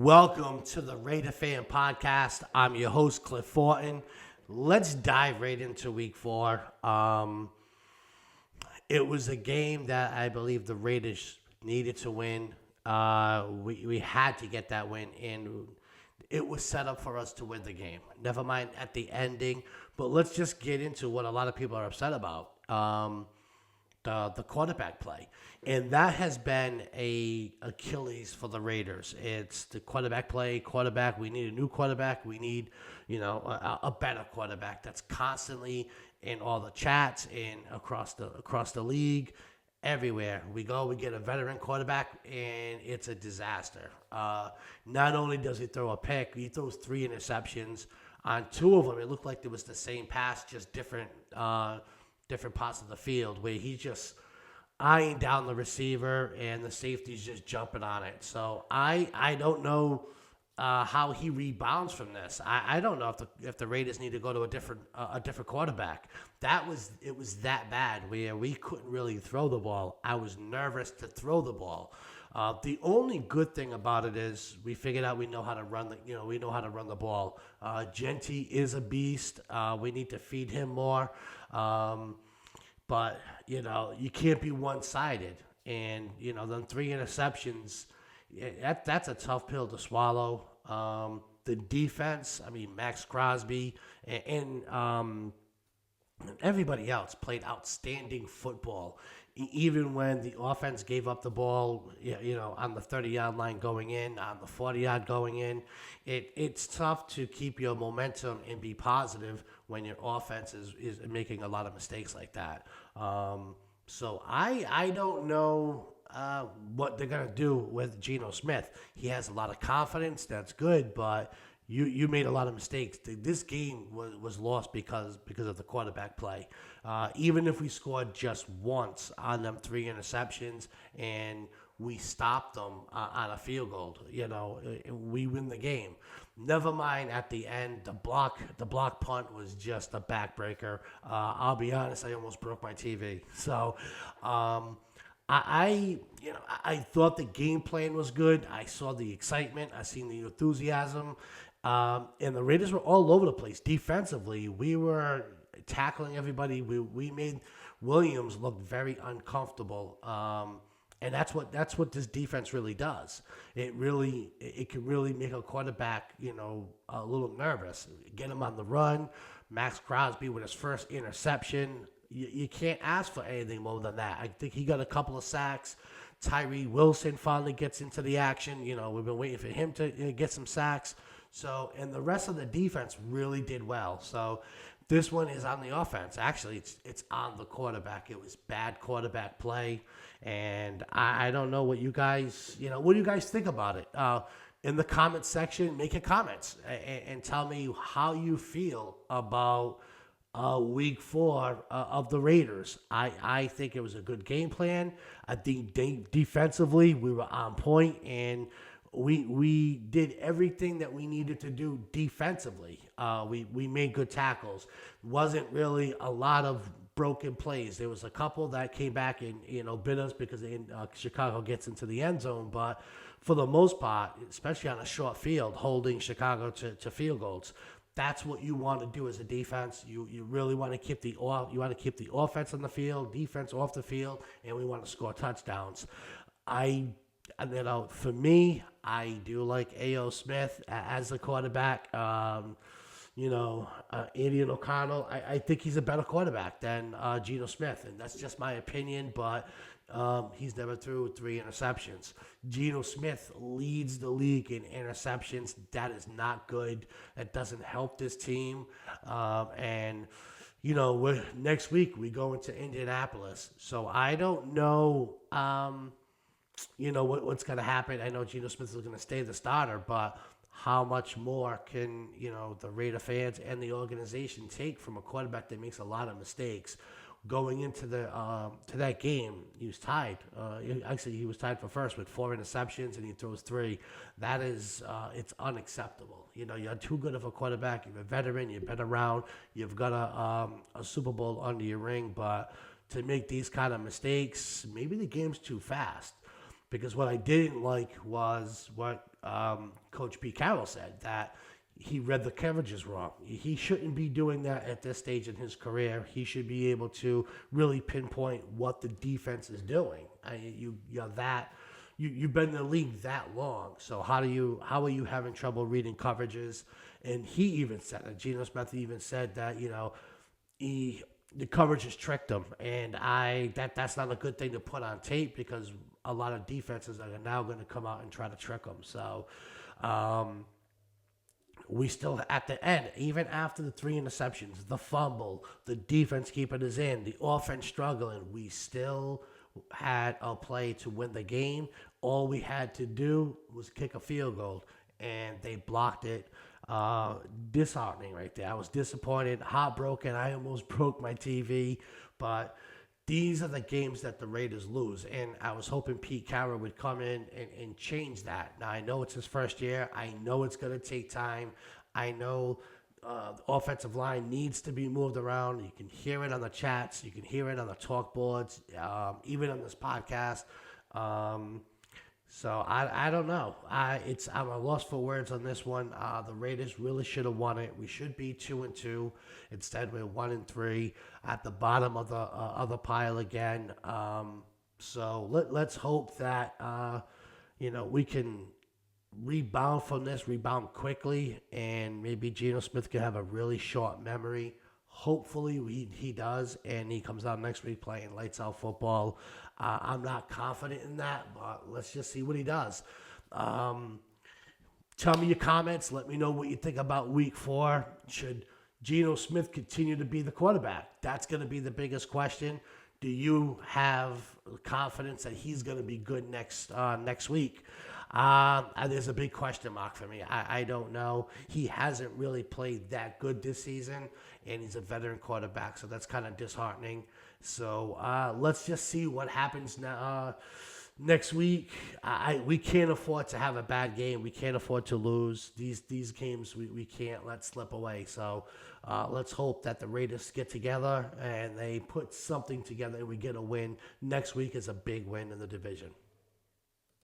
Welcome to the Raider Fan Podcast. I'm your host, Cliff Fortin. Let's dive right into Week 4. It was a game that I believe the Raiders needed to win. We had to get that win, and it was set up for us to win the game. Never mind at the ending, but let's just get into what a lot of people are upset about. The quarterback play, and that has been a Achilles for the Raiders. It's the quarterback play. We need a new quarterback. We need, a better quarterback that's constantly in all the chats and across the league. Everywhere we go, we get a veteran quarterback, and it's a disaster. Not only does he throw a pick, he throws 3 interceptions. On 2 of them, it looked like it was the same pass, just different parts of the field, where he's just eyeing down the receiver and the safety's just jumping on it. So I don't know how he rebounds from this. I don't know if the Raiders need to go to a different quarterback. It was that bad where we couldn't really throw the ball. I was nervous to throw the ball. The only good thing about it is we figured out we know how to run the ball. Genty is a beast. We need to feed him more. But you can't be one-sided, and them 3 interceptions. That's a tough pill to swallow. The defense, Max Crosby and everybody else played outstanding football. Even when the offense gave up the ball, on the 30-yard line going in, on the 40-yard going in, it's tough to keep your momentum and be positive when your offense is making a lot of mistakes like that. So I don't know what they're going to do with Geno Smith. He has a lot of confidence. That's good, but you made a lot of mistakes. This game was lost because of the quarterback play. Even if we scored just once on them 3 interceptions and we stopped them on a field goal, we win the game. Never mind at the end, the block punt was just a backbreaker. I'll be honest, I almost broke my TV. So I thought the game plan was good. I saw the excitement. I seen the enthusiasm. And the Raiders were all over the place. Defensively, we were tackling everybody. We made Williams look very uncomfortable. And that's what this defense really does. It can really make a quarterback, a little nervous. Get him on the run. Max Crosby with his first interception. You can't ask for anything more than that. I think he got a couple of sacks. Tyree Wilson finally gets into the action. We've been waiting for him to get some sacks. So, and the rest of the defense really did well. So, this one is on the offense. Actually, it's on the quarterback. It was bad quarterback play, and I don't know what you guys, what do you guys think about it? In the comments section, make your comments and tell me how you feel about Week 4 of the Raiders. I think it was a good game plan. I think defensively we were on point, and we did everything that we needed to do defensively. We made good tackles. Wasn't really a lot of broken plays. There was a couple that came back and bit us because Chicago gets into the end zone. But for the most part, especially on a short field, holding Chicago to field goals. That's what you want to do as a defense. You really want to keep the offense on the field, defense off the field, and we want to score touchdowns. For me, I do like A.O. Smith as the quarterback. Andy O'Connell, I think he's a better quarterback than Geno Smith, and that's just my opinion, but he's never threw 3 interceptions. Geno Smith leads the league in interceptions. That is not good. That doesn't help this team. Next week we go into Indianapolis, so I don't know what's going to happen. I know Geno Smith is going to stay the starter, but how much more can, the Raider fans and the organization take from a quarterback that makes a lot of mistakes? Going into to that game, he was tied. He was tied for first with 4 interceptions, and he throws 3. That is, it's unacceptable. You're too good of a quarterback. You're a veteran. You've been around. You've got a Super Bowl under your ring, but to make these kind of mistakes, maybe the game's too fast. Because what I didn't like was what Coach Pete Carroll said, that he read the coverages wrong. He shouldn't be doing that at this stage in his career. He should be able to really pinpoint what the defense is doing. You've been in the league that long, so how are you having trouble reading coverages? And he even said that Geno Smith even said that the coverage has tricked him, and that's not a good thing to put on tape, because a lot of defenses are now going to come out and try to trick him. So we still, at the end, even after the 3 interceptions, the fumble, the defense keeping us in, the offense struggling, we still had a play to win the game. All we had to do was kick a field goal, and they blocked it. Disheartening right there. I was disappointed, heartbroken. I almost broke my TV, but these are the games that the Raiders lose, and I was hoping Pete Carroll would come in and change that. Now, I know it's his first year. I know it's going to take time. I know the offensive line needs to be moved around. You can hear it on the chats. You can hear it on the talk boards, even on this podcast. So I don't know. I'm at a loss for words on this one. The Raiders really should have won it. We should be 2-2. Instead, we're 1-3 at the bottom of the other pile again. So let's hope that we can rebound from this, rebound quickly, and maybe Geno Smith can have a really short memory. Hopefully he does, and he comes out next week playing lights out football. I'm not confident in that, but let's just see what he does. Tell me your comments. Let me know what you think about Week 4. Should Geno Smith continue to be the quarterback? That's going to be the biggest question. Do you have confidence that he's going to be good next week? There's a big question mark for me. I don't know. He hasn't really played that good this season, and he's a veteran quarterback, so that's kind of disheartening. So let's just see what happens next week. We can't afford to have a bad game. We can't afford to lose. These games we can't let slip away. So let's hope that the Raiders get together and they put something together and we get a win. Next week is a big win in the division.